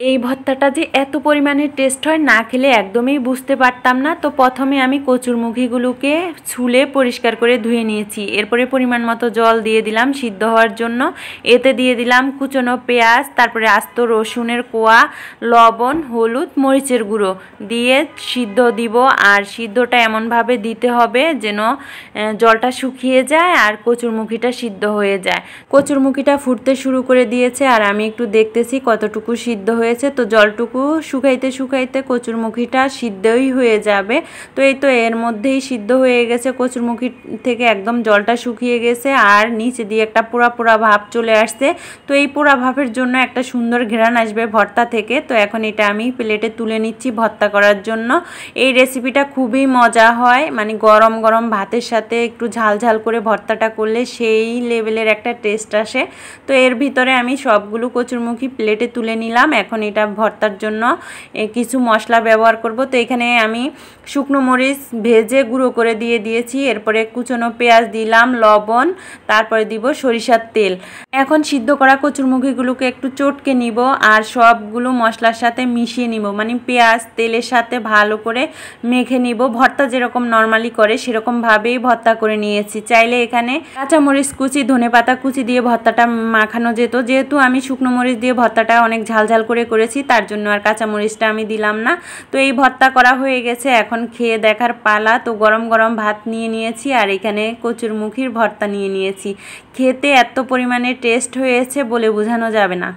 এই ভর্তাটা যে এত পরিমাণে টেস্ট হয় না খেলে একদমই বুঝতে পারতাম না। তো প্রথমে আমি কচুরমুখিগুলোকে ছুলে পরিষ্কার করে ধুয়ে নিয়েছি। এরপরে পরিমাণ মতো জল দিয়ে দিলাম সিদ্ধ হওয়ার জন্য। এতে দিয়ে দিলাম কুচনো পেঁয়াজ, তারপরে আস্ত রসুনের কোয়া, লবণ, হলুদ, মরিচের গুঁড়ো দিয়ে সিদ্ধ দিব। আর সিদ্ধটা এমনভাবে দিতে হবে যেন জলটা শুকিয়ে যায় আর কচুরমুখিটা সিদ্ধ হয়ে যায়। কচুরমুখিটা ফুটতে শুরু করে দিয়েছে আর আমি একটু দেখতেছি কতটুকু সিদ্ধ হয়েছে। তো জলটুকু শুকাইতে শুকাইতে কচুরমুখিটা সিদ্ধই হয়ে যাবে। তো এই তো এর মধ্যেই সিদ্ধ হয়ে গেছে, কচুরমুখি থেকে একদম জলটা শুকিয়ে গেছে আর নিচে দিয়ে একটা পোড়া পোড়া ভাব চলে আসছে। তো এই পোড়া ভাবের জন্য একটা সুন্দর ঘ্রাণ আসবে ভর্তা থেকে। তো এখন এটা আমি প্লেটে তুলে নিচ্ছি ভর্তা করার জন্য। এই রেসিপিটা খুবই মজা হয়, মানে গরম গরম ভাতের সাথে একটু ঝাল ঝাল করে ভর্তাটা করলে সেই লেভেলের একটা টেস্ট আসে। তো এর ভিতরে আমি সবগুলো কচুরমুখি প্লেটে তুলে নিলাম। এখন এটা ভর্তার জন্য কিছু মশলা ব্যবহার করব। তো এখানে আমি শুকনো মরিচ ভেজে গুঁড়ো করে দিয়ে দিয়েছি। এরপরে কুচনো পেঁয়াজ দিলাম, লবণ, তারপরে দিব সরিষার তেল। এখন সিদ্ধ করা কচুরমুখিগুলোকে একটু চটকে নিব আর সবগুলো মশলার সাথে মিশিয়ে নিব, মানে পেঁয়াজ তেলের সাথে ভালো করে মেখে নিব। ভর্তা যেরকম নর্মালি করে সেরকমভাবেই ভর্তা করে নিয়েছি। চাইলে এখানে কাঁচামরিচ কুচি, ধনেপাতা কুচি দিয়ে ভর্তাটা মাখানো যেত। যেহেতু আমি শুকনো মরিচ দিয়ে ভর্তাটা অনেক ঝাল ঝাল করে করেছি তার জন্য আর কাঁচামরিচটা আমি দিলাম না। তো এই ভর্তা করা হয়ে গেছে, এখন খেয়ে দেখার পালা। তো গরম গরম ভাত নিয়ে নিয়েছি আর এখানে কচুরমুখির ভর্তা নিয়ে নিয়েছি। খেতে এত পরিমাণে টেস্ট হয়েছে বলে বোঝানো যাবে না।